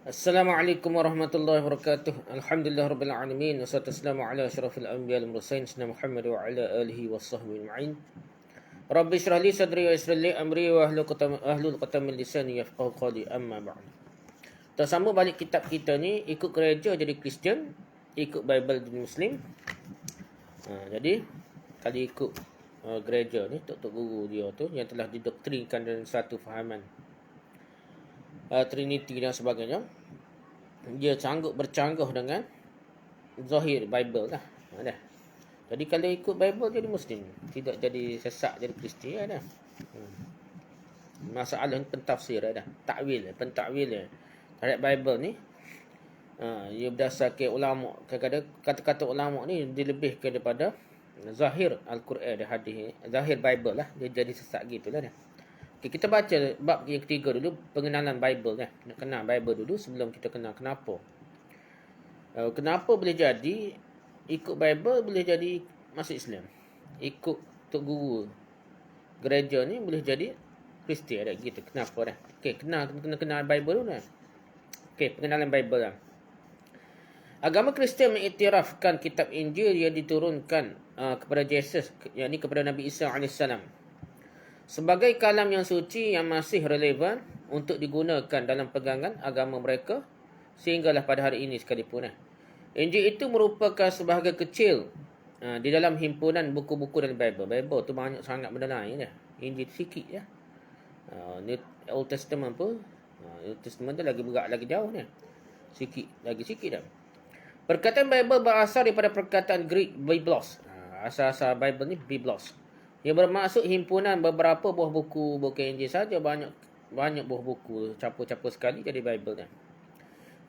Assalamualaikum warahmatullahi wabarakatuh. Alhamdulillah rabbil alamin. Wassalatu wassalamu ala asyrafil anbiya wal mursalin sayyidina Muhammad wa ala alihi washabbihi ajma'in. Rabbi shrah li sadri wa yassir li amri wa ahlul qatam min lisani yafqahu qawli amma ba'd. Kita sambung balik kitab kita ni, ikut gereja jadi Kristian, ikut Bible jadi Muslim. Jadi kali ikut gereja ni, tok guru dia tu yang telah didoktrinkan dalam satu fahaman Trinity dan sebagainya, dia sanggup bercanggah dengan zahir Bible lah. Dah. Jadi kalau ikut Bible jadi Muslim, tidak jadi sesak jadi Kristian dah. Masalah pentafsir dah, takwil, pentakwil terhadap Bible ni. Ia berdasarkan ulama, kadang-kadang kata-kata ulama ni dilebihkan daripada zahir Al-Quran dan hadis, zahir Bible lah, dia jadi sesak gitulah dah. Okay, kita baca bab yang ketiga dulu, pengenalan Bible lah. Nak kenal Bible dulu sebelum kita kenal kenapa. Kenapa boleh jadi ikut Bible boleh jadi masuk Islam. Ikut tok guru gereja ni boleh jadi Kristian dah gitu. Kenapa dah? Okey, kena kenal Bible dulu dah. Okey, pengenalan Bible lah. Agama Kristian mengiktirafkan kitab Injil yang diturunkan kepada Yesus, yakni kepada Nabi Isa AS, sebagai kalam yang suci yang masih relevan untuk digunakan dalam pegangan agama mereka sehinggalah pada hari ini sekalipun. Injil itu merupakan sebahagian kecil di dalam himpunan buku-buku dalam Bible. Bible tu banyak sangat benda lain dah. Injil sikit ya. Old Testament pun Old Testament tu lagi berat, lagi jauh ni. Sikit dah. Perkataan Bible berasal daripada perkataan Greek Biblos. Asal-asal Bible ni Biblos, yang bermaksud himpunan beberapa buah buku. Bukan Injil saja, banyak buah buku campur-campur sekali jadi Bible dah.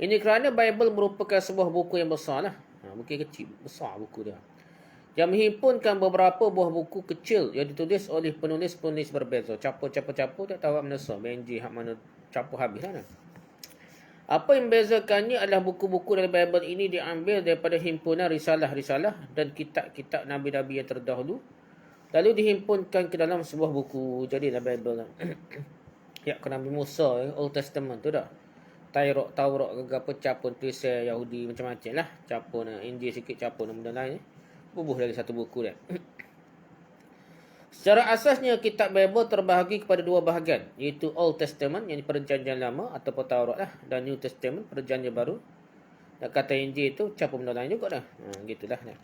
Ini kerana Bible merupakan sebuah buku yang besar lah. Bukan kecil, besar buku dia, yang menghimpunkan beberapa buah buku kecil yang ditulis oleh penulis-penulis berbeza. Campur-campur tak tahu mana so Benji hak mana campur habis lah. Apa yang membezakannya adalah buku-buku dalam Bible ini diambil daripada himpunan risalah-risalah dan kitab-kitab Nabi-Nabi yang terdahulu, lalu dihimpunkan ke dalam sebuah buku. Jadilah Bible. Ya, ke Nabi Musa, Old Testament tu dah. Taurat ke apa, campur tulisan Yahudi macam-macam lah. Campur Injil sikit, campur benda lain. Bubuh dari satu buku dah. Secara asasnya kitab Bible terbahagi kepada dua bahagian, iaitu Old Testament yang Perjanjian Lama ataupun Taurat lah, dan New Testament Perjanjian Baru. Nak kata Injil tu campur benda lain juga dah. Gitulah dah.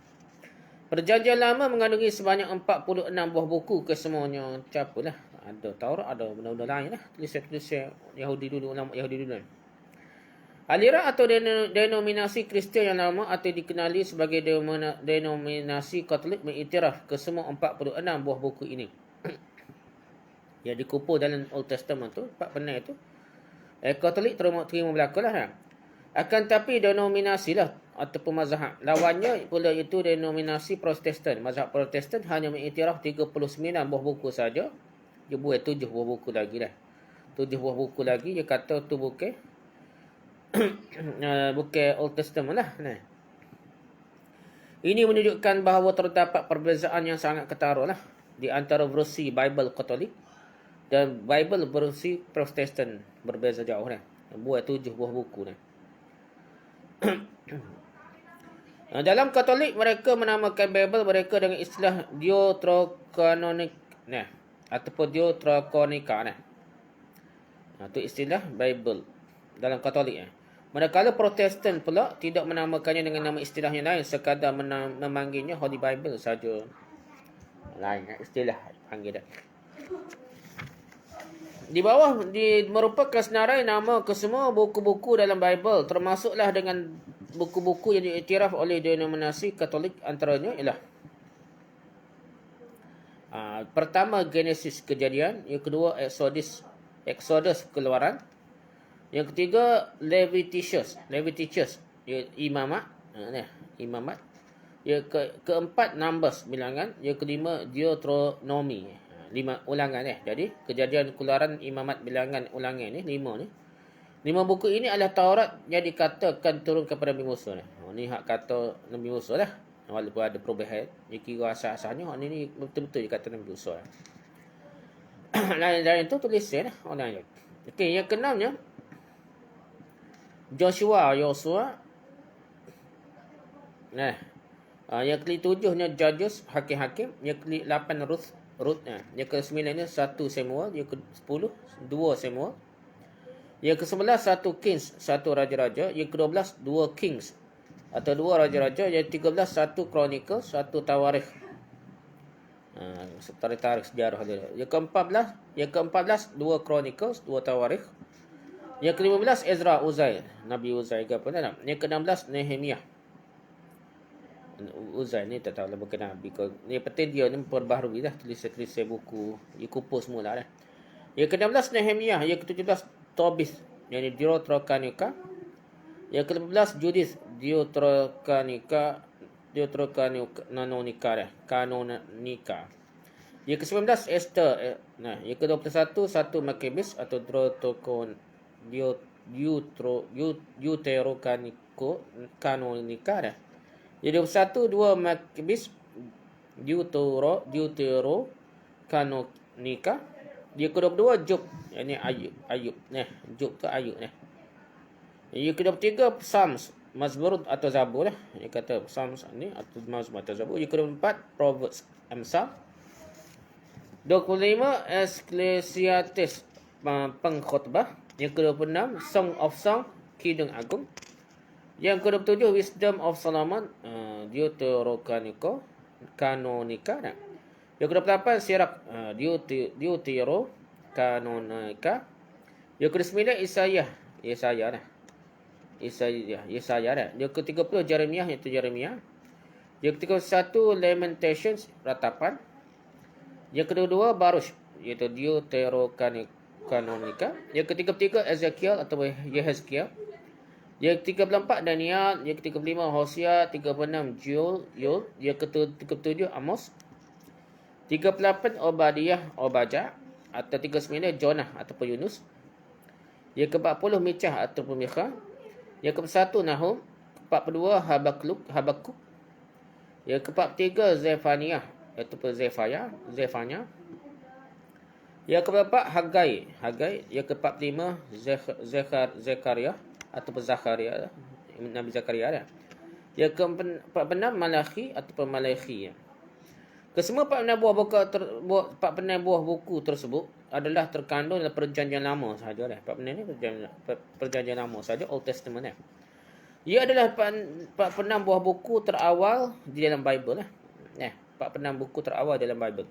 Perjanjian Lama mengandungi sebanyak 46 buah buku, kesemuanya campur lah. Ada Taurat, ada benda-benda lain lah. Tulisan-tulisan Yahudi dulu, ulama Yahudi dulu. Aliran atau denominasi Kristian yang lama atau dikenali sebagai denominasi Katolik mengiktiraf ke semua 46 buah buku ini. Yang dikumpul dalam Old Testament tu, 4 penai tu. Katolik terima berlaku lah. Akan tapi denominasi lah ataupun mazhab lawannya pula itu denominasi Protestan. Mazhab Protestan hanya mengiktiraf 39 buah buku saja. Dia buat 7 buah buku lagi dah. 7 buah buku lagi dia kata tu bukan bukan Old Testament lah. Ini menunjukkan bahawa terdapat perbezaan yang sangat ketara lah di antara versi Bible Katolik dan Bible versi Protestan. Berbeza jauh dah. Buat 7 buah buku dah. Dalam Katolik mereka menamakan Bible mereka dengan istilah Deuterocanonic ataupun Deuterocanica itu istilah Bible dalam Katolik. Manakala Protestan pula tidak menamakannya dengan nama istilah yang lain, sekadar memanggilnya Holy Bible saja. Lain istilah panggil dah. Di bawah merupakan senarai nama kesemua buku-buku dalam Bible, termasuklah dengan buku-buku yang diiktiraf oleh denominasi Katolik. Antaranya ialah pertama Genesis, Kejadian. Yang kedua Exodus, Keluaran. Yang ketiga Leviticus, Imamat. Yang keempat Numbers, Bilangan. Yang kelima Deuteronomy, 5 ulangan Jadi Kejadian, Keluaran, Imamat, Bilangan, Ulangan ni 5 ni. 5 buku ini adalah Taurat yang dikatakan turun kepada Nabi Musa ni hak kata Nabi Musa lah. Walaupun ada perubahan, dia kira asal-asalnya ni betul-betul dia kata Nabi Musa lain tu tulisan orang lain. Okey, yang keenamnya Yosua. Nah, yang ke-7-nya Judges, hakim-hakim. Yang ke-8 Ruth. Yang ke-9-nya 1 Samuel. Yang ke-10 2 Samuel. Yang ke-11 1 Kings, 1 raja-raja. Yang ke-12 2 Kings atau 2 raja-raja. Yang ke-13 1 Chronicles, 1 Tawarikh. Tarikh sejarah dia. Yang ke-14 2 Chronicles, 2 Tawarikh. Yang ke-15 Ezra, Uzai, Nabi Uzai ke apa nak. Yang ke-16 Nehemiah. Uzai ni tak tahu lah bukan Nabi ke. Ni penting dia ni perbaharui dah tulis-tulis buku, dia kumpul semula dah. Yang ke-16 Nehemiah, yang ke-17 Tobit, yang ni Deuterocanica. Yang ke-18 Judith, Deuterocanonica dah, Kanonika. Yang ke-19 Esther. Nah, yang ke-21 1 Maccabees atau Deuterocanonica dah. Yang 21 2 Maccabees, Deuterocanonica. Yang ke-22 Job, yang ni Ayub. Nah, Job tu Ayub nah. Yang ke-23 Psalms, Mazmur atau Zabur lah. Yang kata Psalms ni atau Mazmur atau Zabur. Yang ke-24 Proverbs, Amsal. 25 Ecclesiastes, pengkhotbah. Yang ke-26 Song of Song, Kidung Agung. Yang ke-27 Wisdom of Solomon, Deuterocanonica. Yang ke-28 Sirach, Deuterocanonica. Yang ke-29 Yesaya dah. Yesaya dah. Yang ke-30 Jeremiah, iaitu Jeremiah. Yang ke-31 Lamentations, ratapan. Yang kedua Baruch, iaitu Deuterocanonica. Yang ke-33 Ezekiel atau Yehezkiel. Yang ke-34 Daniel. Yang ke-35 Hosea. 36 Joel. Yang ke-37 Amos. 38 Obadiah atau 39 Jonah ataupun Yunus. Yang ke-40 Mikah ataupun Mikha. Yang ke-41 Nahum. 42 Habakuk. Yang ke-43 Zephaniah ataupun Zephania. Yang ke-44 Hagai. Yang ke-45 Zekaria ataupun Zakharia, Nabi Zakaria. Yang ke-46 Malachi ataupun Malachi. Kesemua 46 buah buku tersebut adalah terkandung dalam perjanjian lama sahaja dah. 46 ni perjanjian lama saja, Old Testament dah. Ia adalah 46 buah buku terawal di dalam Bible lah. 46 buku terawal dalam Bible.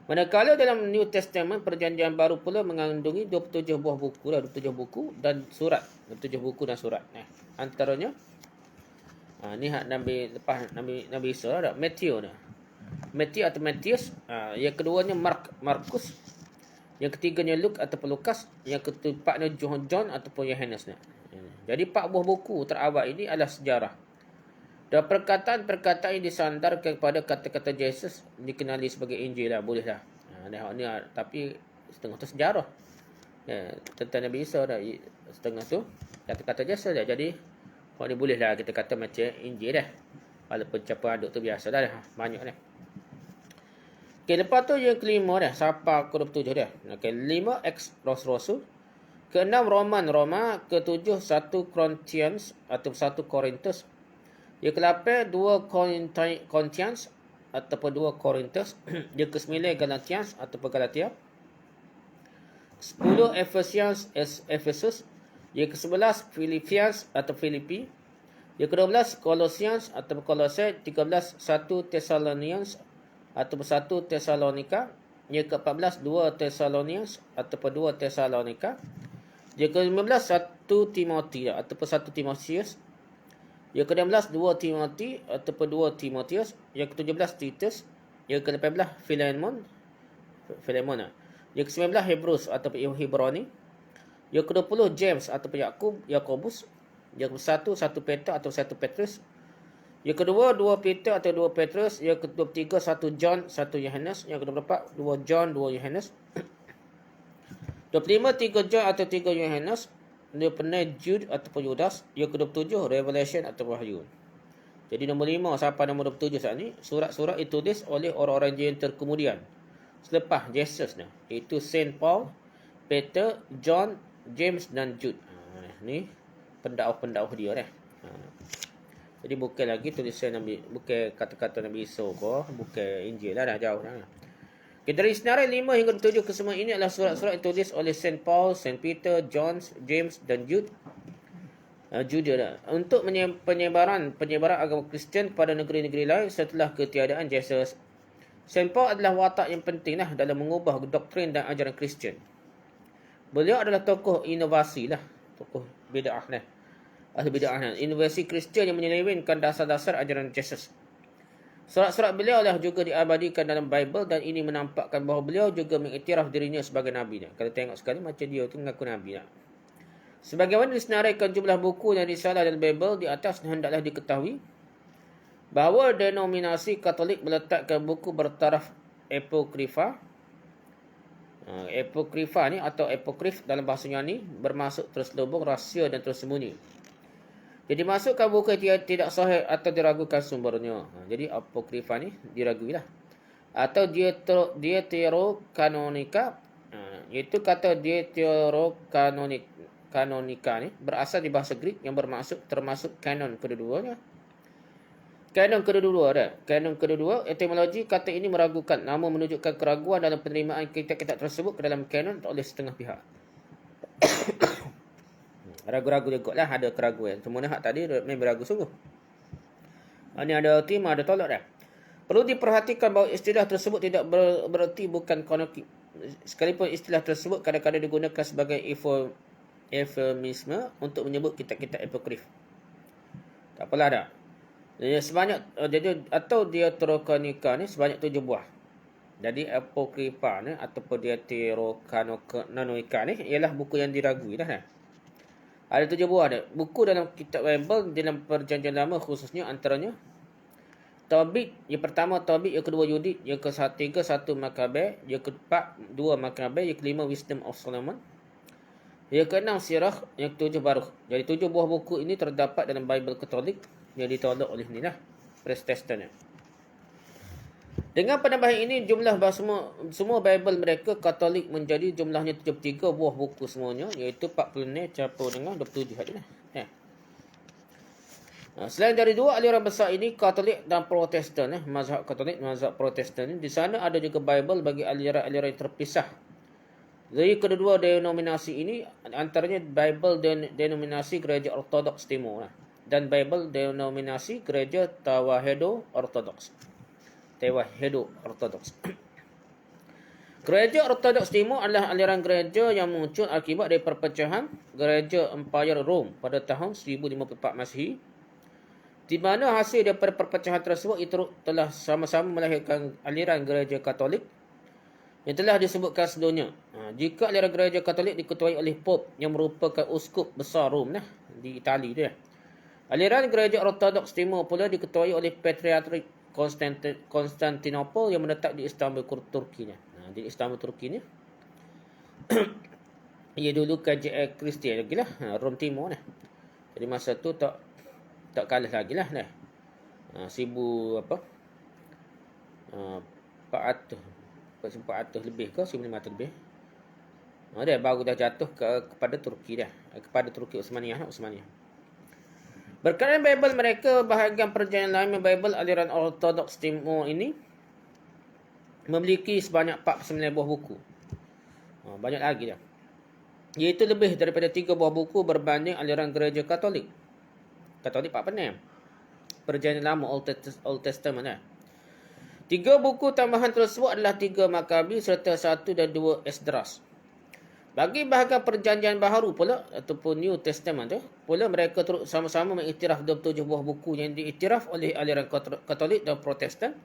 Manakala dalam New Testament, perjanjian baru pula mengandungi 27 buah buku lah, 27 buku dan surat. 27 buku dan surat. Antaranya ni hak Nabi Isa dah, Matthew atau Matthias. Yang keduanya Markus. Yang ketiganya Luke ataupun Lukas. Yang keempatnya John ataupun Yohanes. Jadi 4 buah buku terawal ini adalah sejarah. Dan perkataan-perkataan yang disandarkan kepada kata-kata Yesus dikenali sebagai Injil lah, boleh lah. Ni tapi setengah tu sejarah. Tentang Nabi Isa dah, setengah tu kata-kata Yesus dah. Jadi ni boleh lah kita kata macam Injil dah. Walaupun campur aduk tu biasa dah, banyak dah. Okey, lepas tu yang kelima dah, Sapa ke-27 dah. Okey, 5 Acts Rasul. Ke-6 Roma. Ke-7 1 Corinthians atau 1 Korintus. Yang ke-8 2 Corinthians ataupun 2 Korintus. Yang ke-9 Galatians ataupun Galatia. 10 Ephesus. Yang ke-11 Philippians atau Filipi. Yang ke-12 Colossians atau Colossae. 13 1 Thessalonians ataupun 1 Thessalonica. Yang ke-14 2 Thessalonians ataupun 2 Thessalonica. Yang ke-15 1 Timothy ataupun 1 Timotheus. Yang ke-16 2 Timothy ataupun 2 Timotheus. Yang ke-17 Titus. Yang ke-18 Philemon. Yang ke-19 Hebrews ataupun Hebroni. Yang ke-20 James ataupun Yakobus. Yang ke-1 1 Peter atau 1 Petrus. Yang kedua 2 Peter atau 2 Petrus. Yang ke-23 1 John 1 Yohanes. Yang ke-24 2 John 2 Yohanes. 25 3 John atau 3 Yohanes. 26 Jude ataupun Judas. Yang ke-27 Revelation atau Wahyu. Jadi nombor 5 sampai nombor 27 saat ni, surat-surat ditulis oleh orang-orang yang terkemudian selepas Yesus ni, iaitu Saint Paul, Peter, John, James dan Jude. Ni pendakwah dia dah. Jadi bukan lagi tulisan Nabi, bukan kata-kata Nabi Isa ke, bukan Injil lah, dah jauh dah. Dari senarai 5 hingga 7 kesemua ini adalah surat-surat yang ditulis oleh Saint Paul, Saint Peter, John, James dan Jude. Untuk penyebaran agama Kristian kepada negeri-negeri lain setelah ketiadaan Jesus. Saint Paul adalah watak yang penting lah dalam mengubah doktrin dan ajaran Kristian. Beliau adalah tokoh inovasi lah, tokoh bid'ah lah. Ahli bid'ah lah. Inovasi Kristian yang menyelewengkan dasar-dasar ajaran Jesus. Surat-surat beliau lah juga diabadikan dalam Bible dan ini menampakkan bahawa beliau juga mengiktiraf dirinya sebagai Nabi. Kalau tengok sekali macam dia tu mengaku Nabi. Sebagaimana disenaraikan jumlah buku yang disalah dalam Bible di atas, hendaklah diketahui bahawa denominasi Katolik meletakkan buku bertaraf apokrifa. Apokrifa ni atau apokrif dalam bahasa Yunani bermaksud terselubung, rahsia dan tersembunyi. Jadi masukkan buku yang tidak sahih atau diragukan sumbernya. Jadi apokrifa ni diraguilah. Atau deuterokanonika, iaitu kata deuterokanonika ni berasal di bahasa Greek yang bermaksud termasuk kanon kedua-duanya. Kanon kedua, etimologi kata ini meragukan, namun menunjukkan keraguan dalam penerimaan kitab-kitab tersebut ke dalam kanon oleh setengah pihak. Ragu-ragu juga lah, ada keraguan. Semua hak tadi memang ragu sungguh. Ini ada terima, ada tolak dah. Perlu diperhatikan bahawa istilah tersebut tidak bererti bukan kononik. Sekalipun istilah tersebut kadang-kadang digunakan sebagai eufemisme untuk menyebut kitab-kitab apokrif. Tak apalah dah. Atau deuterokanonika ni sebanyak 7 buah. Jadi apokrifa ni ataupun deuterokanonika ni ialah buku yang diragui dah. Ada 7 buah dia. Buku dalam kitab Bible dalam perjanjian lama khususnya antaranya Tobit, yang pertama Tobit, yang kedua Yudit, yang ketiga 1 Makabe, yang keempat 2 Makabe, yang kelima Wisdom of Solomon, yang keenam Sirah, yang ketujuh Baruch. Jadi 7 buah buku ini terdapat dalam Bible Katolik yang ditolak oleh ni lah Protestan. Dengan penambahan ini jumlah semua Bible mereka Katolik menjadi jumlahnya 73 buah buku semuanya, iaitu 40 campur dengan 27 saja lah. Selain dari dua aliran besar ini, Katolik dan Protestan, mazhab Katolik, mazhab Protestan, di sana ada juga Bible bagi aliran-aliran yang terpisah. Dari kedua denominasi ini, antaranya Bible denominasi Gereja Ortodoks Timur dan Bible denominasi Gereja Tawahedo Ortodoks. Gereja Ortodoks Timur adalah aliran gereja yang muncul akibat dari perpecahan Gereja Empire Rome pada tahun 1054 Masihi, di mana hasil daripada perpecahan tersebut itu telah sama-sama melahirkan aliran gereja Katolik yang telah disebutkan sebelumnya. Jika aliran gereja Katolik diketuai oleh Pope yang merupakan uskup besar Rom di Itali dia. Aliran gereja Ortodoks Timur pula diketuai oleh Patriarch Konstantinopel yang menetap di Istanbul, Turki. Di Istanbul, Turki ni ia dulu KJR Kristian lagi lah, Rom Timur ni. Jadi masa tu tak kalah lagi lah. 400 lebih ke 1500 lebih. Dia baru dah jatuh kepada Turki dah, kepada Turki Utsmaniyah. Berkenaan Bible mereka, bahagian perjanjian lama Bible aliran Ortodoks Timur ini memiliki sebanyak 49 buah buku. Banyak lagi dah. Iaitu lebih daripada 3 buah buku berbanding aliran gereja Katolik. Katolik 46. Perjanjian lama Old Testament. 3 buku tambahan tersebut adalah 3 Makabi serta 1 dan 2 Esdras. Bagi bahagian perjanjian baharu pula ataupun New Testament tu, pula mereka turut sama-sama mengiktiraf 27 buah buku yang diiktiraf oleh aliran Katolik dan Protestan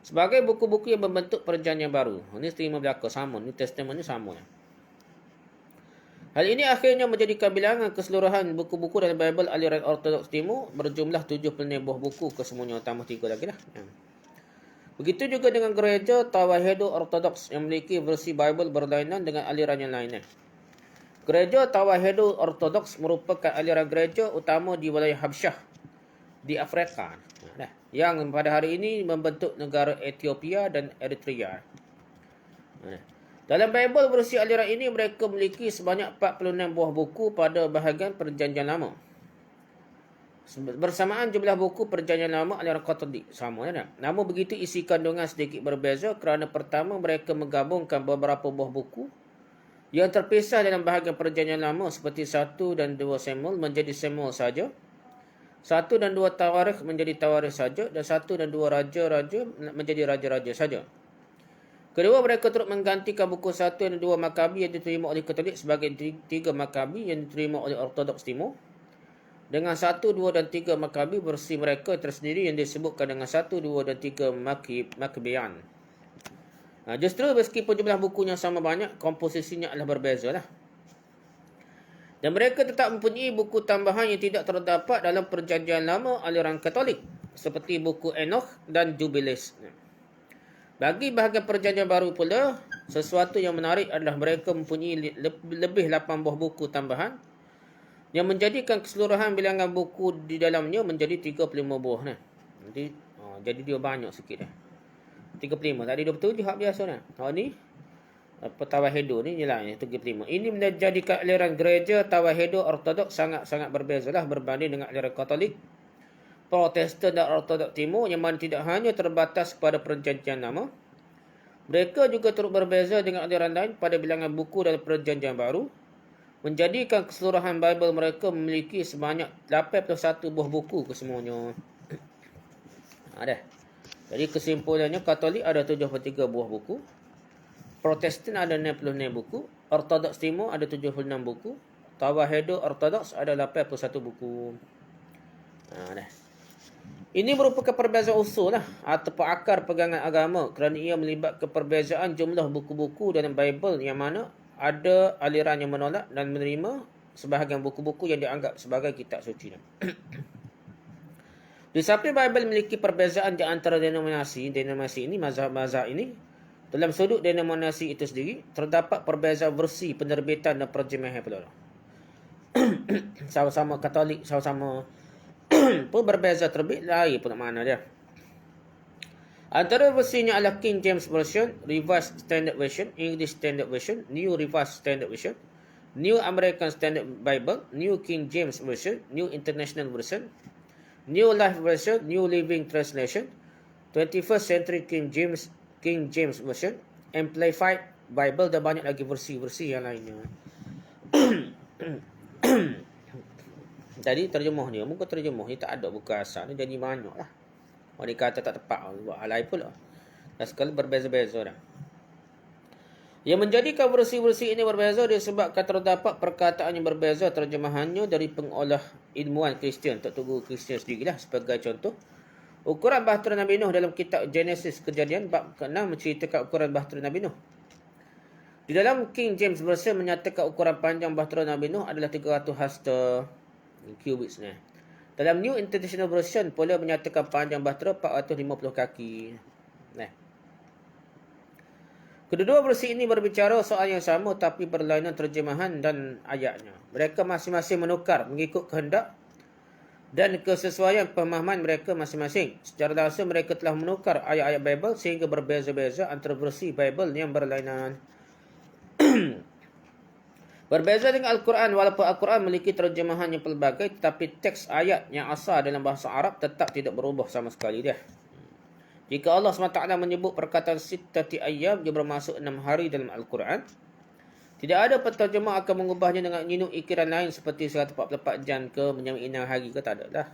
sebagai buku-buku yang membentuk perjanjian baru. Ini terima belaka sama, New Testament ni sama. Hal ini akhirnya menjadikan bilangan keseluruhan buku-buku dalam Bible aliran Ortodoks Timur berjumlah 70 buah buku, kesemuanya tambah 3 lagi lah. Begitu juga dengan gereja Tawahedo Ortodoks yang memiliki versi Bible berlainan dengan aliran yang lainnya. Gereja Tawahedo Ortodoks merupakan aliran gereja utama di wilayah Habsyah di Afrika, yang pada hari ini membentuk negara Ethiopia dan Eritrea. Dalam Bible versi aliran ini, mereka memiliki sebanyak 46 buah buku pada bahagian Perjanjian Lama. Bersamaan jumlah buku Perjanjian Lama aliran Katolik sama kan? Namun begitu isi kandungan sedikit berbeza kerana pertama mereka menggabungkan beberapa buah buku yang terpisah dalam bahagian Perjanjian Lama seperti 1 dan 2 Samuel menjadi Samuel saja. 1 dan 2 Tawarikh menjadi Tawarikh saja, dan 1 dan 2 Raja-Raja menjadi Raja-Raja saja. Kedua, mereka turut menggantikan buku 1 dan 2 Makabi yang diterima oleh Katolik sebagai 3 Makabi yang diterima oleh Ortodoks Timur. Dengan 1, 2 dan 3 Makabi versi mereka tersendiri yang disebutkan dengan 1, 2 dan 3 Makabian. Justru meskipun jumlah bukunya sama banyak, komposisinya adalah berbeza lah. Dan mereka tetap mempunyai buku tambahan yang tidak terdapat dalam Perjanjian Lama aliran Katolik, seperti buku Enoch dan Jubilees. Bagi bahagian Perjanjian Baru pula, sesuatu yang menarik adalah mereka mempunyai lebih 8 buah buku tambahan yang menjadikan keseluruhan bilangan buku di dalamnya menjadi 35 buah. Jadi dia banyak sikit. 35. Tadi 27 hak biasa. Ni Tawahedo ni je lah 35. Ini menjadikan aliran gereja Tawahedo Ortodoks sangat-sangat berbezalah berbanding dengan aliran Katolik, Protestan dan Ortodoks Timur yang mana tidak hanya terbatas pada Perjanjian Lama. Mereka juga turut berbeza dengan aliran lain pada bilangan buku dalam Perjanjian Baru, menjadikan keseluruhan Bible mereka memiliki sebanyak 81 buah buku kesemuanya. Ada. Jadi kesimpulannya, Katolik ada 73 buah buku, Protestan ada 66 buku, Ortodoks Timur ada 76 buku, Tawahedo Ortodoks ada 81 buku. Dah. Ini merupakan perbezaan usul atau akar pegangan agama kerana ia melibatkan perbezaan jumlah buku-buku dalam Bible yang mana ada aliran yang menolak dan menerima sebahagian buku-buku yang dianggap sebagai kitab suci. Di samping Bible memiliki perbezaan di antara denominasi ini, mazhab-mazhab ini, dalam sudut denominasi itu sendiri, terdapat perbezaan versi penerbitan dan terjemahan pula. Sama-sama Katolik, sama-sama pun berbeza terbit lain pun makna dia. Antara versinya adalah King James Version, Revised Standard Version, English Standard Version, New Revised Standard Version, New American Standard Bible, New King James Version, New International Version, New Life Version, New Living Translation, 21st Century King James Version, Amplified Bible, dan banyak lagi versi-versi yang lainnya. Jadi terjemah ni, muka terjemah ni tak ada buku asal ni, jadi banyak lah. Orang kata tak tepat, buat hal lain pula. Dan sekali berbeza-beza dah. Yang menjadikan versi-versi ini berbeza disebabkan terdapat perkataan yang berbeza terjemahannya dari pengolah ilmuwan Kristian, tak guru Kristian sendirilah. Sebagai contoh, ukuran bahtera Nabi Nuh dalam kitab Genesis Kejadian bab ke-6 menceritakan ukuran bahtera Nabi Nuh. Di dalam King James Version menyatakan ukuran panjang bahtera Nabi Nuh adalah 300 hasta cubits. Dalam New International Version pula menyatakan panjang bahtera 450 kaki. Kedua-dua versi ini berbicara soal yang sama tapi berlainan terjemahan dan ayatnya. Mereka masing-masing menukar mengikut kehendak dan kesesuaian pemahaman mereka masing-masing. Secara langsung mereka telah menukar ayat-ayat Bible sehingga berbeza-beza antara versi Bible yang berlainan. Berbeza dengan Al-Quran, walaupun Al-Quran memiliki terjemahan yang pelbagai, tetapi teks ayat yang asal dalam bahasa Arab tetap tidak berubah sama sekali dia. Jika Allah SWT menyebut perkataan sittati ayyam, dia bermaksud 6 hari dalam Al-Quran. Tidak ada penterjemah akan mengubahnya dengan nyinuk ikiran lain seperti 144 jam ke menyamai 6 hari ke, tak ada lah.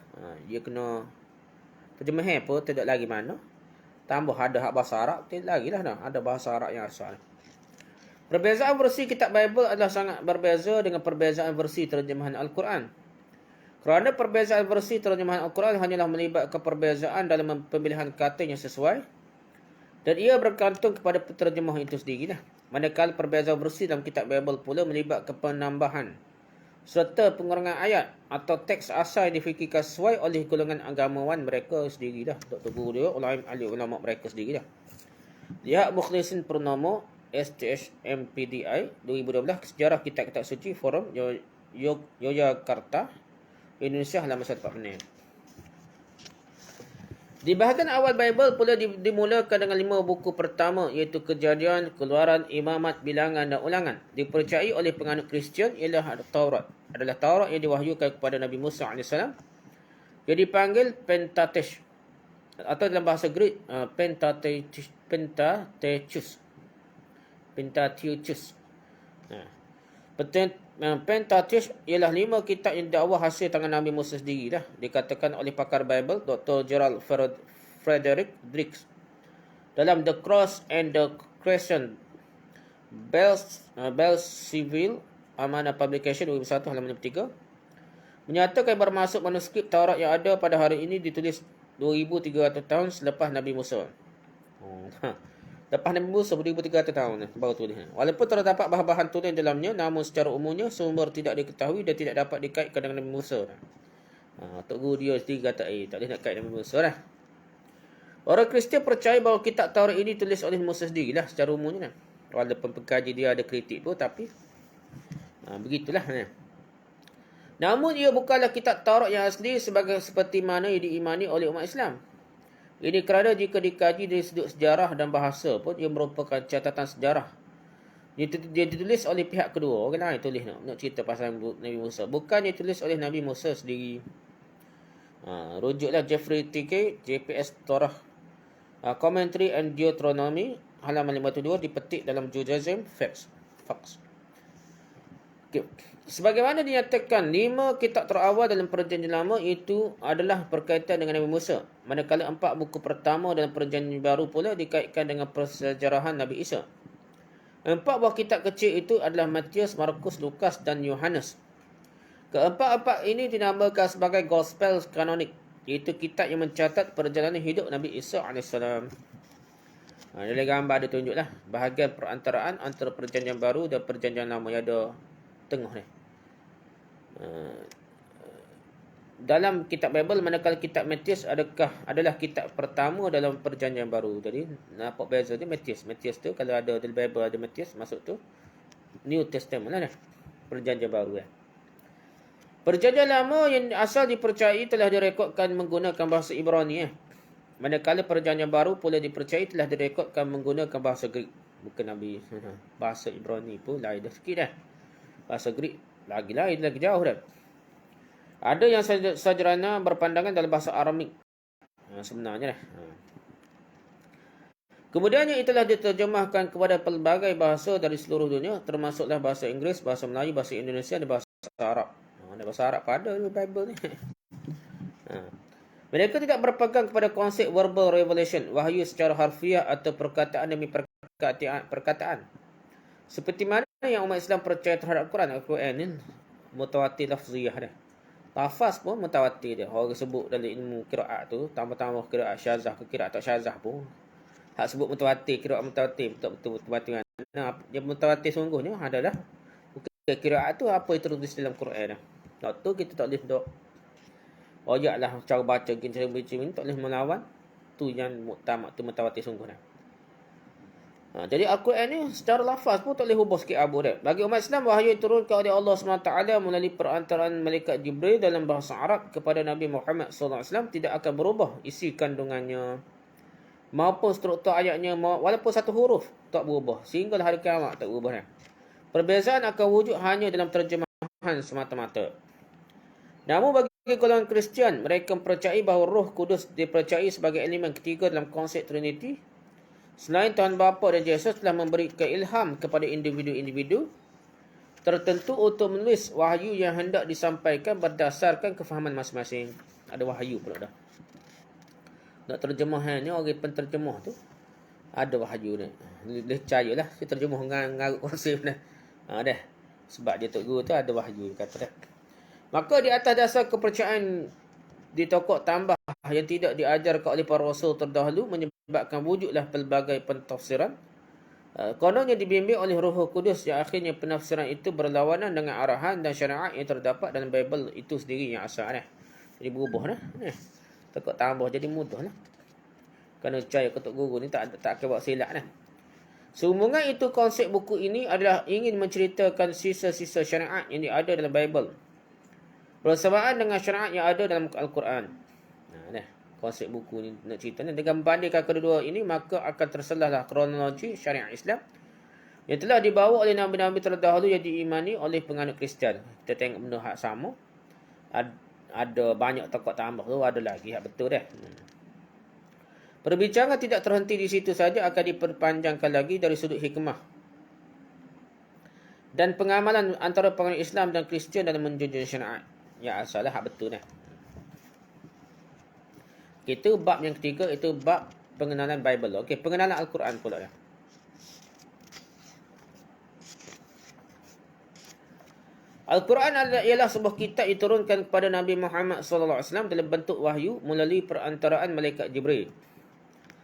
Dia kena terjemah apa, tidak lagi mana. Tambah ada hak bahasa Arab, tidak lagi lah. Ada bahasa Arab yang asal. Perbezaan versi kitab Bible adalah sangat berbeza dengan perbezaan versi terjemahan Al-Quran. Kerana perbezaan versi terjemahan Al-Quran hanyalah melibatkan perbezaan dalam pemilihan kata yang sesuai, dan ia bergantung kepada penterjemah itu sendiri. Manakala perbezaan versi dalam kitab Bible pula melibatkan penambahan serta pengurangan ayat atau teks asal yang difikirkan sesuai oleh golongan agamawan mereka sendiri. Dr. Guru dia, ulama mereka sendiri. Lihat Mukhlisin Purnomo STHMPDI 2012, Sejarah Kitab-Kitab Suci, Forum Yogyakarta, Indonesia, halaman 146. Di bahagian awal Bible pula dimulakan dengan 5 buku pertama, iaitu Kejadian, Keluaran, Imamat, Bilangan dan Ulangan. Dipercayai oleh penganut Kristian ialah Taurat. Adalah Taurat yang diwahyukan kepada Nabi Musa AS. Dia dipanggil Pentateuch atau dalam bahasa Greek Pentateuchus. Pentateuch ialah 5 kitab yang dakwah hasil tangan Nabi Musa sendiri dah. Dikatakan oleh pakar Bible Dr. Gerald Frederick Drix dalam The Cross and the Crescent, Bell Civil Amanah Publication 2001 halaman 3, menyatakan bermaksud manuskrip Taurat yang ada pada hari ini ditulis 2300 tahun selepas Nabi Musa. Lepas Nabi Musa 1300 tahun baru tulis. Walaupun terdapat bahan-bahan tulis dalamnya, namun secara umumnya sumber tidak diketahui dan tidak dapat dikaitkan dengan Nabi Musa. Tok Guru dia sendiri kata tak boleh nak kait Nabi Musa lah. Orang Kristian percaya bahawa kitab Taurat ini tulis oleh Musa sendirilah secara umumnya. Walaupun pengkaji dia ada kritik tu, tapi begitulah. Namun ia bukanlah kitab Taurat yang asli seperti mana yang diimani oleh umat Islam. Ini kerana jika dikaji dari sudut sejarah dan bahasa pun, ia merupakan catatan sejarah. Dia ditulis oleh pihak kedua. Orang lain tulis nak cerita pasal Nabi Musa. Bukan ditulis oleh Nabi Musa sendiri. Rujuklah Jeffrey T.K. JPS Torah Commentary and Deuteronomy halaman 52 dipetik dalam Judaism Facts. Okay. Sebagaimana dinyatakan, 5 kitab terawal dalam Perjanjian Lama itu adalah berkaitan dengan Nabi Musa. Manakala 4 buku pertama dalam Perjanjian Baru pula dikaitkan dengan persejarahan Nabi Isa. 4 buah kitab kecil itu adalah Matius, Markus, Lukas dan Yohanes. Keempat-empat ini dinamakan sebagai Gospel Kanonik, iaitu kitab yang mencatat perjalanan hidup Nabi Isa AS. Dalam gambar dia tunjuklah bahagian perantaraan antara Perjanjian Baru dan Perjanjian Lama yang ada tengah ni. Dalam kitab Bible, manakala kitab Matius adalah kitab pertama dalam Perjanjian Baru. Jadi nampak beza dia Matius. Matius tu kalau ada dalam Bible ada Matius, masuk tu New Testament lah. Perjanjian Baru kan. Perjanjian Lama yang asal dipercayai telah direkodkan menggunakan bahasa Ibrani. Manakala Perjanjian Baru pula dipercayai telah direkodkan menggunakan bahasa Greek. Bukan Nabi. Bahasa Ibrani pun lain dah sikit dah. Bahasa Greek lagi lain, lagi jauh dah. Ada yang sajarana berpandangan dalam bahasa Aramik. Sebenarnya dah. Kemudiannya itulah diterjemahkan kepada pelbagai bahasa dari seluruh dunia, termasuklah bahasa Inggeris, bahasa Melayu, bahasa Indonesia dan bahasa Arab. Bahasa Arab pada Bible ni. Mereka tidak berpegang kepada konsep verbal revelation, wahyu secara harfiah atau perkataan demi perkataan. Seperti mana yang umat Islam percaya terhadap Al-Quran ni mutawatir lafziyah dah. Lafaz pun mutawatir dia. Orang sebut dalam ilmu qiraat tu, tambah-tambah qiraat syazah ke qiraat tak syazah pun. Hak sebut mutawatir, qiraat mutawatir, betul-betul mutawatir. Dia mutawatir sungguhnya adalah bukan qiraat tu apa yang tertulis dalam Quran dah. Waktu kita tak boleh dok. Ojaklah cara baca kita baca ni tak boleh melawan tu yang mutawatir sungguh dah. Jadi Al-Quran ni secara lafaz pun tak boleh hubung sikit abu dah. Bagi umat Islam, wahyu diturunkan oleh Allah SWT melalui perantaraan malaikat Jibril dalam bahasa Arab kepada Nabi Muhammad SAW tidak akan berubah isi kandungannya maupun struktur ayatnya, walaupun satu huruf tak berubah sehingga hari kiamat tak berubah dah. Perbezaan akan wujud hanya dalam terjemahan semata-mata. Namun bagi golongan Kristian, mereka percayai bahawa Roh Kudus dipercayai sebagai elemen ketiga dalam konsep Trinity. Selain Tuhan Bapa dan Yesus telah memberikan ilham kepada individu-individu tertentu untuk menulis wahyu yang hendak disampaikan berdasarkan kefahaman masing-masing. Ada wahyu pula dah. Nak terjemahannya, orang penterjemah tu ada wahyu dia. Dia percayalah, dia terjemah ngarut konsep dah. Dah. Sebab dia Tok Guru tu ada wahyu, kata dah. Maka di atas dasar kepercayaan di tokoh tambah yang tidak diajarkan oleh para rasul terdahulu menyebabkan wujudlah pelbagai pentafsiran. Kononnya dibimbing oleh Roh Kudus yang akhirnya penafsiran itu berlawanan dengan arahan dan syariat yang terdapat dalam Bible itu sendiri yang asal dah. Jadi berubah dah. Tokoh tambah jadi mudah lah. Kerana percaya Tok Guru ni tak akan buat silap dah. Sehubungan itu konsep buku ini adalah ingin menceritakan sisa-sisa syariat yang ada dalam Bible bersamaan dengan syariat yang ada dalam Al-Quran. konsep buku ni nak cerita ni. Dengan membandingkan kedua-dua ini, maka akan terselahlah kronologi syariat Islam yang telah dibawa oleh Nabi-Nabi terdahulu yang diimani oleh penganut Kristian. Kita tengok benda hak sama. Ada banyak tokoh tambah tu, ada lagi hak betul dah. Perbincangan tidak terhenti di situ saja, akan diperpanjangkan lagi dari sudut hikmah dan pengamalan antara penganut Islam dan Kristian dalam menjunjung syariat. Ya, asalah hak betul dah. Itu bab yang ketiga, itu bab pengenalan Bible. Okey, pengenalan Al-Quran pula dah. Al-Quran ialah sebuah kitab diturunkan kepada Nabi Muhammad SAW dalam bentuk wahyu melalui perantaraan malaikat Jibril.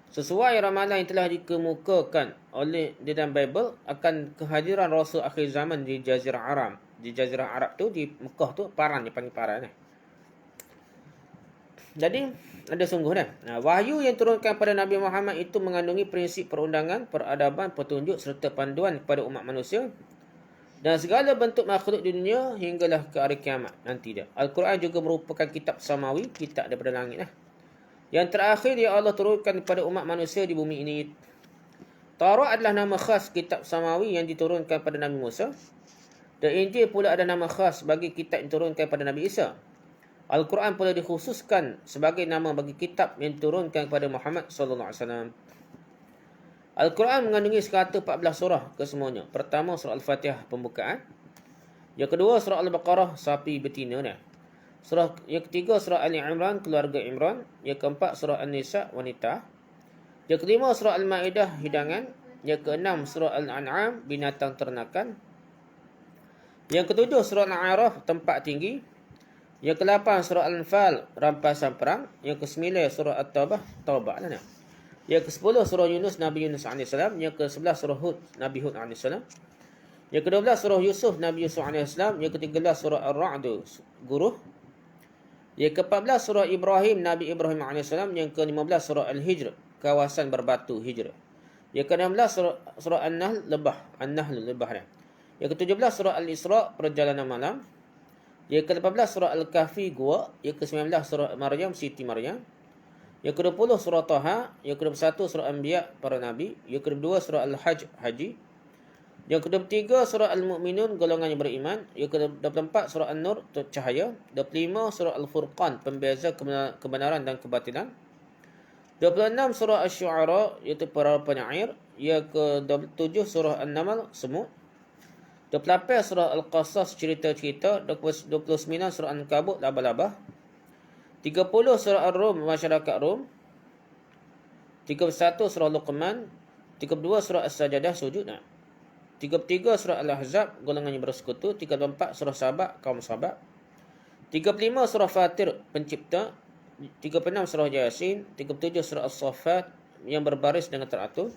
Sesuai ramalan yang telah dikemukakan oleh di dalam Bible akan kehadiran Rasul akhir zaman di Jazirah Arab. Di Jazirah Arab tu, di Mekah tu, Paran, dipanggil Paran. Jadi, ada sungguh dah. Wahyu yang turunkan pada Nabi Muhammad itu mengandungi prinsip perundangan, peradaban, petunjuk serta panduan kepada umat manusia dan segala bentuk makhluk di dunia hinggalah ke hari kiamat nanti dia. Al-Quran juga merupakan kitab samawi, kitab daripada langit lah. Yang terakhir ya Allah turunkan kepada umat manusia di bumi ini. Taurat adalah nama khas kitab samawi yang diturunkan pada Nabi Musa. Dan Injil pula ada nama khas bagi kitab yang diturunkan pada Nabi Isa. Al-Quran pula dikhususkan sebagai nama bagi kitab yang diturunkan kepada Muhammad SAW. Al-Quran mengandungi 114 surah kesemuanya. Pertama, surah Al-Fatihah, pembukaan. Yang kedua, surah Al-Baqarah, sapi betina. Surah yang ketiga, surah Ali Imran, keluarga Imran. Yang keempat, surah An-Nisa, wanita. Yang kelima, surah Al-Ma'idah, hidangan. Yang keenam, surah Al-An'am, binatang ternakan. Yang ketujuh, surah Al-A'raf, tempat tinggi. Yang ke-8, surah Al-Anfal, rampasan perang. Yang ke-9, surah At-Taubah, taubat lah. Yang ke-10, surah Yunus, Nabi Yunus AS. Yang ke-11, surah Hud, Nabi Hud AS. Yang ke-12, surah Yusuf, Nabi Yusuf AS. Yang ke-13, surah Ar-Ra'd, Guruh. Yang ke-14, surah Ibrahim, Nabi Ibrahim AS. Yang ke-15, surah Al-Hijr, kawasan berbatu hijrah. Yang ke-16, surah An-Nahl, lebah. An-Nahl, lebah. Yang ke-17, surah Al-Isra, perjalanan malam. Yang ke-18, surah Al-Kahfi, gua. Yang ke-19, surah Maryam, Siti Maryam. Yang ke-20, surah Taha. Yang ke-21, surah Anbiya, para nabi. Yang ke-22, surah Al-Hajj, haji. Yang ke-23, surah Al-Mu'minun, golongan yang beriman. Yang ke-24, surah An-Nur, cahaya. 25, surah Al-Furqan, pembeza kebenaran dan kebatilan. 26, surah Asy-Syu'ara, iaitu para penyair. Yang ke-27, surah An-Naml, semut. 28, surah Al-Qasas, cerita-cerita. 29, surah An-Kabut, laba-laba. 30, surah Ar-Rum, masyarakat Rum. 31, surah Luqman. 32, surah As-Sajadah, sujud. 33, surah Al-Ahzab, golongan yang bersekutu. 34, surah Sabak, kaum Sabak. 35, surah Fatir, pencipta. 36, surah Yasin. 37, surah As-Saffat, yang berbaris dengan teratur.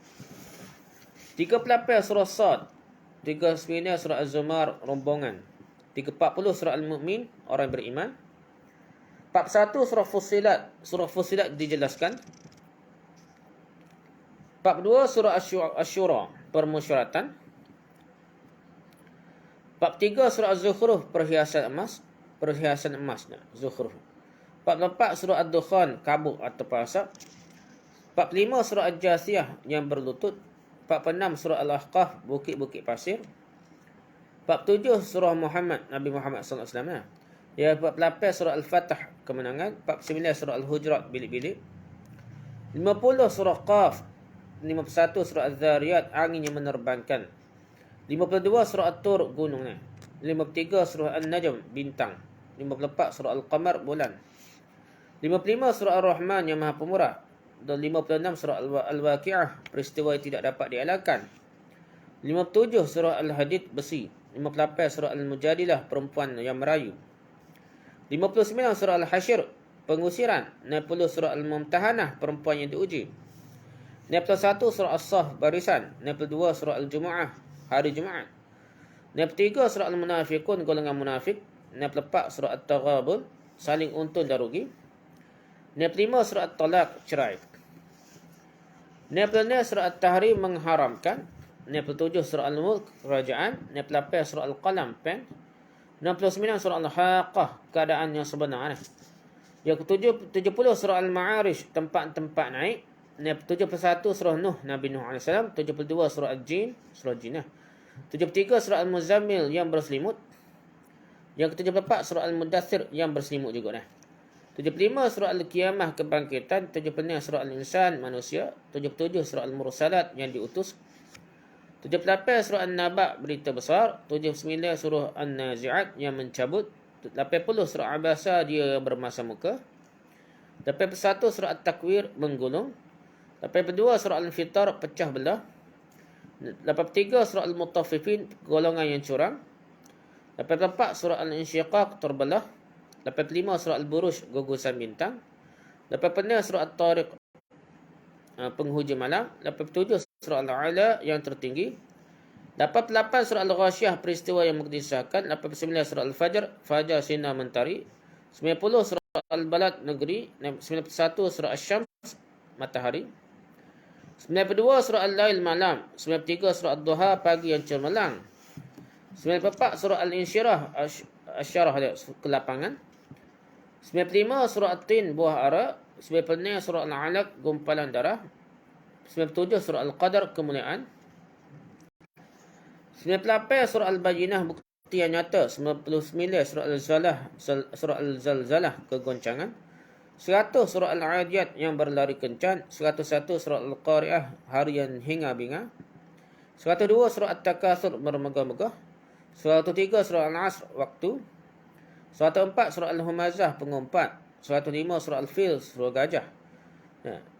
38, surah Sad. 39, surah Az-Zumar, rombongan. 40, surah Al-Mu'min, orang yang beriman. 41, surah Fussilat. Surah Fussilat dijelaskan. 42, surah Asy-Syura, permusyawaratan. 43, surah Az-Zukhruf, perhiasan emas. Perhiasan emas. Zukhruf. 44, surah Ad-Dukhan, kabut atau asap. 45, surah Al-Jasiyah, yang berlutut. 46, surah Al-Ahqaf, bukit-bukit pasir. 47, surah Muhammad, Nabi Muhammad SAW. Ya, 48, surah Al-Fatah, kemenangan. 49, surah Al-Hujurat, bilik-bilik. 50, surah Qaf. 51, surah Az-Zariyat, angin yang menerbangkan. 52, surah At-Tur, gunung. 53, surah An-Najm, bintang. 54, surah Al-Qamar, bulan. 55, surah Ar-Rahman, yang maha pemurah. Dan 56, surah Al-Waqi'ah, peristiwa yang tidak dapat dielakkan. 57, surah Al-Hadid, besi. 58, surah Al-Mujadilah, perempuan yang merayu. 59, surah Al-Hasyr, pengusiran. 60, surah Al-Mumtahanah, perempuan yang diuji. 61, surah As-Saf, barisan. 62, surah Al-Jumu'ah, hari Jumaat. 63, surah Al-Munafiqun, golongan munafik. 64, surah At-Taghabun, saling untung dan rugi. 65, surah At-Talaq, cerai. 66, surah At-Tahrim, mengharamkan. 67, surah Al-Mulk, kerajaan. 68, surah Al-Qalam, pen. 69, surah Al-Haqqah, keadaan yang sebenar. Yang ke-70 surah Al-Ma'arij, tempat-tempat naik. Yang ke-71 surah Nuh, Nabi Nuh AS. 72 surah Al-Jin, surah Jinnah. 73 surah Al-Muzammil yang berselimut. Yang ke-74 surah Al-Mudaththir yang berselimut juga dah. 75 surah Al-Qiyamah, kebangkitan. 76 surah Al-Insan, manusia. 77 surah Al-Mursalat yang diutus. 78 surah An-Naba, berita besar. 79 surah An-Nazi'at yang mencabut. 80 surah Abasa, dia bermasa muka. 81 surah At-Takwir, menggulung. 82 surah Al-Fitar, pecah belah. 83 surah Al-Mutaffifin, golongan yang curang. 84 surah Al-Insyiqaq, terbelah. 85 surah Al-Buruj, gugusan bintang. 86 surah At-Tariq, penghujung malam. 87 surah Al-A'la, yang tertinggi. 88 surah Al-Ghasyiyah, peristiwa yang mengkisahkan. 89 surah Al-Fajr, fajar sinar mentari. 90 surah Al-Balad, negeri. 91 surah Asy-Syams, matahari. 92 surah Al-Lail, malam. 93 surah Ad-Duha, pagi yang cemerlang. 94 surah Al-Insyirah, asyarah, kelapangan. 95 surah At-Tin, buah ara. 96 surah Al-Alaq, gumpalan darah. 97 surah Al-Qadar, kemuliaan. 98 surah Al-Bayyinah, bukti yang nyata. 99 surah Al-Zalzalah, kegoncangan. 100 surah Al-Adiyat, yang berlari kencan. 101 surah Al-Qari'ah, hari yang hinga-binga. 102 surah At-Takatsur, bermegah-megah. 103 surah Al-Asr, waktu. 104 surah Al-Humazah, pengumpat. 105 surah Al-Fil, surah gajah.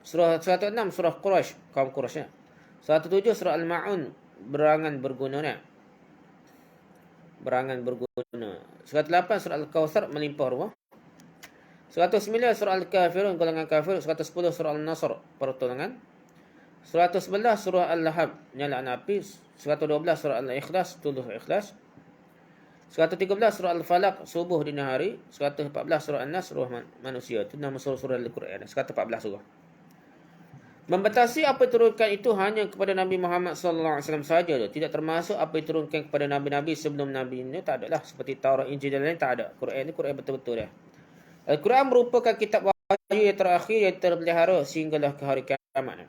Surah 106 surah Quraisy, kaum Quraisy. 107 surah Al-Ma'un, berangan berguna. Berangan berguna. 108 surah Al-Kautsar, melimpah ruah. 109 surah Al-Kafirun, golongan kafir. 110 surah Al-Nasr, pertolongan. 111 surah Al-Lahab, nyalaan api. 112 surah Al-Ikhlas, tuluh ikhlas. 113 surah Al-Falaq, subuh dini hari. 114 surah An-Nas, ruh manusia. Itu nama surah Al-Quran. 114 surah. Membatasi apa yang diturunkan itu hanya kepada Nabi Muhammad SAW saja. Tidak termasuk apa yang diturunkan kepada Nabi-Nabi sebelum Nabi ini. Tak adalah. Seperti Taurat, Injil dan lain, tak ada. Quran ini Quran betul-betul dah. Al-Quran merupakan kitab wahyu yang terakhir yang terpelihara sehinggalah ke hari kiamat.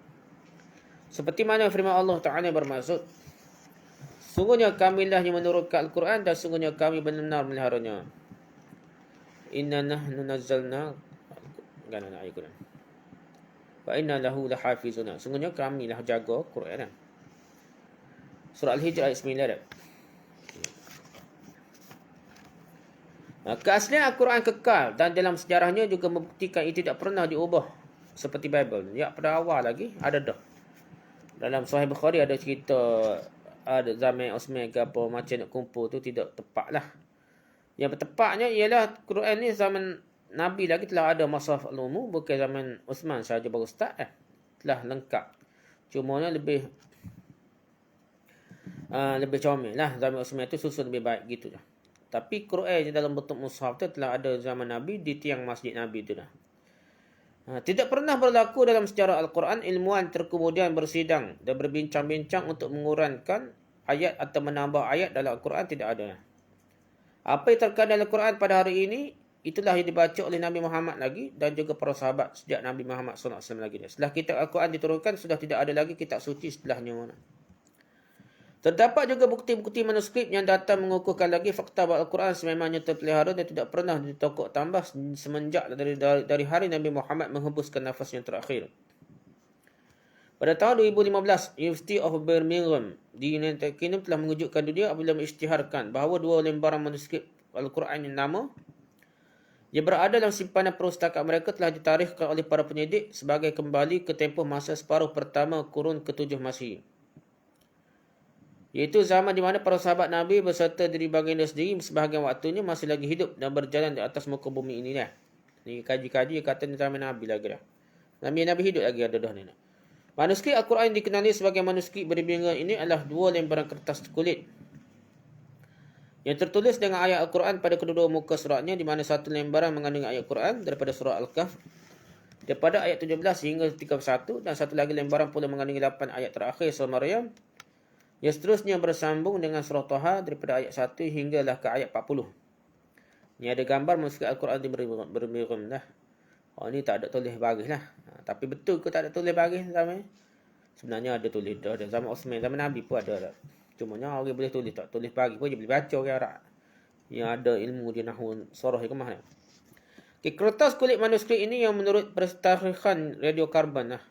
Seperti mana firman Allah Ta'ala bermaksud, sungguhnya kamilah yang menurunkan Al-Quran dan sungguhnya kami benar-benar meliharanya. Inna nahnu nazzalna Al-Quran wa inna lahu lahafizuna. Sungguhnya kami lah jaga Quran. Surah Al-Hijr ayat 9. Keaslian Al-Quran kekal dan dalam sejarahnya juga membuktikan ia tidak pernah diubah seperti Bible. Ya, pada awal lagi ada dah. Dalam Sahih Bukhari ada cerita ada zaman Osman ke apa macam nak kumpul tu tidak tepat lah. Yang tepatnya ialah Quran ni zaman Nabi lagi telah ada Mushaf al-Umum, bukan zaman Osman sahaja baru start telah lengkap. Cuma lebih comel lah. Zaman Osman tu susun lebih baik gitu dah. Tapi Quran dalam bentuk mushaf tu telah ada zaman Nabi di tiang masjid Nabi tu dah. Tidak pernah berlaku dalam sejarah Al-Quran ilmuwan terkemudian bersidang dan berbincang-bincang untuk mengurangkan ayat atau menambah ayat dalam Al-Quran. Tidak ada. Apa yang terkandung dalam Al-Quran pada hari ini, itulah yang dibaca oleh Nabi Muhammad lagi dan juga para sahabat sejak Nabi Muhammad SAW lagi. Setelah kitab Al-Quran diturunkan, sudah tidak ada lagi kitab suci setelahnya mana. Terdapat juga bukti-bukti manuskrip yang datang mengukuhkan lagi fakta bahawa Al-Quran sememangnya terpelihara dan tidak pernah ditokok tambah semenjak dari hari Nabi Muhammad menghembuskan nafas yang terakhir. Pada tahun 2015, University of Birmingham di United Kingdom telah mengejutkan dunia apabila mengisytiharkan bahawa 2 lembaran manuskrip Al-Quran yang lama yang berada dalam simpanan perpustakaan mereka telah ditarikhkan oleh para penyidik sebagai kembali ke tempoh masa separuh pertama kurun ke-7 Masihi. Iaitu zaman di mana para sahabat Nabi beserta diri baginda sendiri sebahagian waktunya masih lagi hidup dan berjalan di atas muka bumi ini dah. Ni kaji-kaji kata zaman Nabi lagi dah. Nabi hidup lagi ada dah ni. Manuskrip Al-Quran yang dikenali sebagai manuskrip Birmingham ini adalah 2 lembaran kertas kulit yang tertulis dengan ayat Al-Quran pada kedua-dua muka suratnya, di mana satu lembaran mengandung ayat Al-Quran daripada surah Al-Kahf daripada ayat 17 hingga 31 dan satu lagi lembaran pula mengandungi 8 ayat terakhir surah Maryam yang seterusnya bersambung dengan surah Taha daripada ayat 1 hinggalah ke ayat 40. Ini ada gambar manuskrip Al-Quran di Birmingham dah. Oh ni tak ada tulis baris lah. Tapi betul ke tak ada tulis baris zaman? Sebenarnya ada tulis dah. Zaman Osman, zaman Nabi pun ada dah. Cumanya orang boleh tulis tak tulis baris pun je boleh baca orang Arab. Yang ada ilmu di nahwu sarah ke mana. Kertas kulit manuskrip ini yang menurut perstarikhan radiokarbon lah.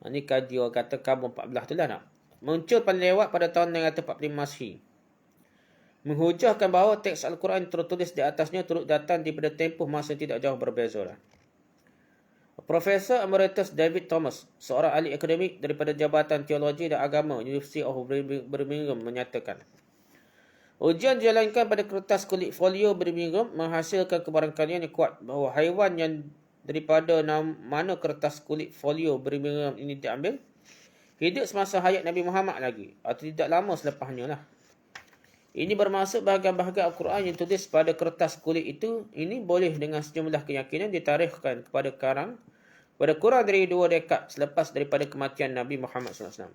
Ini kaji orang kata karbon 14 tu lah nak. Muncul paling lewat pada tahun 945 Masehi. Menghujahkan bahawa teks Al-Quran tertulis di atasnya turut datang daripada tempoh masa tidak jauh berbeza lah. Profesor Emeritus David Thomas, seorang ahli akademik daripada Jabatan Teologi dan Agama University of Birmingham menyatakan, ujian dijalankan pada kertas kulit folio Birmingham menghasilkan kebarangkalian yang kuat bahawa haiwan yang daripada mana kertas kulit folio Birmingham ini diambil hidup semasa hayat Nabi Muhammad lagi atau tidak lama selepasnya lah. Ini bermaksud bahagian-bahagian Al-Quran yang tulis pada kertas kulit itu ini boleh dengan sejumlah keyakinan ditarikhkan pada kurang dari 2 dekad selepas daripada kematian Nabi Muhammad SAW.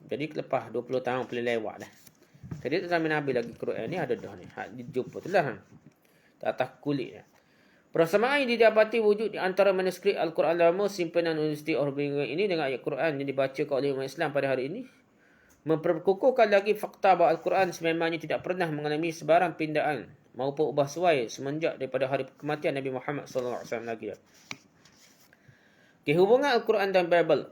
Jadi lepas 20 tahun boleh lewat dah. Jadi zaman Nabi lagi Quran ni ada dah ni. Dijumpa tu lah. Di atas kulit dah. Persamaan yang didapati wujud di antara manuskrip Al-Quran lama simpanan University of Birmingham ini dengan ayat Quran yang dibacakan oleh umat Islam pada hari ini memperkukuhkan lagi fakta bahawa Al-Quran sememangnya tidak pernah mengalami sebarang pindaan maupun ubah suai semenjak daripada hari kematian Nabi Muhammad SAW lagi. Hubungan Al-Quran dan Bible.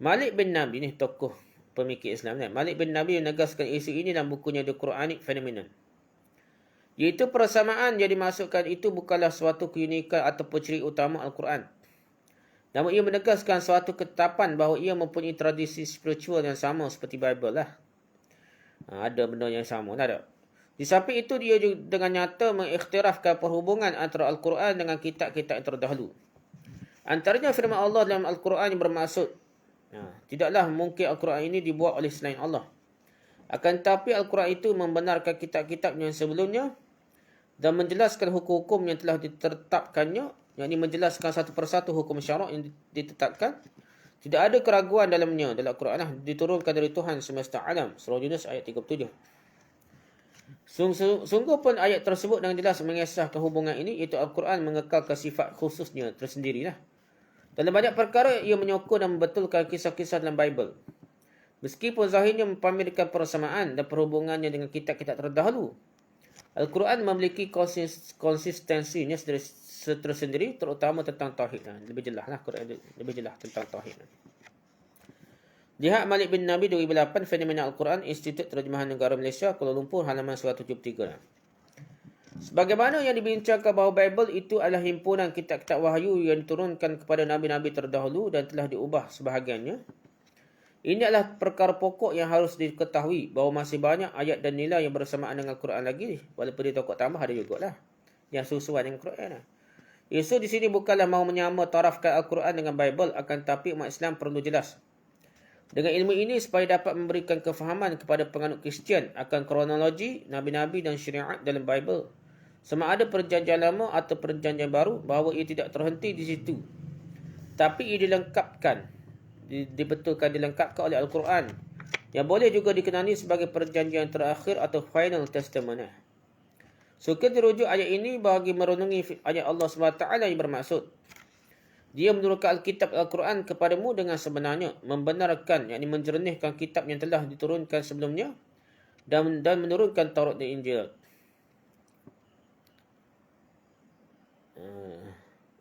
Malik bin Nabi ni tokoh pemikir Islam ni. Malik bin Nabi menegaskan isu ini dalam bukunya The Quranic Phenomenon. Iaitu persamaan yang dimasukkan itu bukanlah suatu keunikan ataupun ciri utama Al-Quran. Namun ia menegaskan suatu ketetapan bahawa ia mempunyai tradisi spiritual yang sama seperti Bible lah. Ada benda yang sama lah tak? Di samping itu dia juga dengan nyata mengiktirafkan perhubungan antara Al-Quran dengan kitab-kitab yang terdahulu. Antaranya firman Allah dalam Al-Quran yang bermaksud, tidaklah mungkin Al-Quran ini dibuat oleh selain Allah. Akan tetapi Al-Quran itu membenarkan kitab-kitab yang sebelumnya dan menjelaskan hukum-hukum yang telah ditetapkannya, yakni menjelaskan satu persatu hukum syarak yang ditetapkan. Tidak ada keraguan dalamnya. Dalam Al-Quran lah diturunkan dari Tuhan semesta alam. Surah Yunus ayat 37. Sungguh pun ayat tersebut dengan jelas mengesahkan hubungan ini, iaitu Al-Quran mengekalkan sifat khususnya tersendirilah. Dalam banyak perkara ia menyokong dan membetulkan kisah-kisah dalam Bible. Meskipun zahirnya mempamerkan persamaan dan perhubungannya dengan kitab-kitab terdahulu, Al-Quran memiliki konsistensinya tersendiri, terutama tentang tauhid. Lebih jelas lah Quran lebih jelas tentang tauhid. Lihat Malik bin Nabi 2008, Fenomena Al-Quran, Institut Terjemahan Negara Malaysia, Kuala Lumpur, halaman 173. Sebagaimana yang dibincangkan bahawa Bible itu adalah himpunan kitab-kitab wahyu yang diturunkan kepada nabi-nabi terdahulu dan telah diubah sebahagiannya. Ini adalah perkara pokok yang harus diketahui bahawa masih banyak ayat dan nilai yang bersamaan dengan Al-Quran lagi. Walaupun dia tokoh tambah ada jugalah yang sesuai dengan Al-Quran. Isu di sini bukanlah mahu menyama tarafkan Al-Quran dengan Bible, akan tetapi umat Islam perlu jelas dengan ilmu ini supaya dapat memberikan kefahaman kepada penganut Kristian akan kronologi nabi-nabi dan syariat dalam Bible, sama ada perjanjian lama atau perjanjian baru, bahawa ia tidak terhenti di situ, tapi ia dilengkapkan, dilengkapkan oleh Al-Quran yang boleh juga dikenali sebagai perjanjian terakhir atau Final Testament. Suka dirujuk ayat ini bagi merenungi ayat Allah SWT yang bermaksud, dia menurunkan Alkitab Al-Quran kepadamu dengan sebenarnya, membenarkan, yakni menjernihkan kitab yang telah diturunkan sebelumnya dan menurunkan Taurat dan Injil.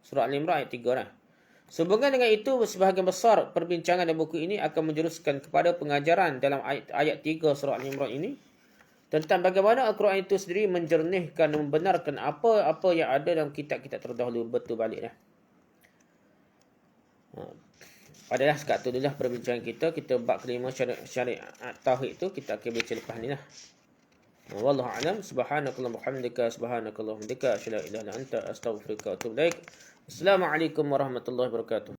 Surah Al-Imran ayat 3 lah. Sehubungan dengan itu, sebahagian besar perbincangan dalam buku ini akan menjuruskan kepada pengajaran dalam ayat 3 surah Al-Imran ini tentang bagaimana Al-Quran itu sendiri menjernihkan dan membenarkan apa-apa yang ada dalam kitab-kitab terdahulu. Betul balik dah. Padalah sekat tu dulu lah perbincangan kita. Kita bab kelima syariat tauhid tu kita akan baca lepas ni lah. Wallahu a'lam. Subhanakallahumma hamdika subhanakallahumma hamdika asyhadu an la ilaha illa anta astaghfiruka wa atubu ilaik. Assalamualaikum warahmatullahi wabarakatuh.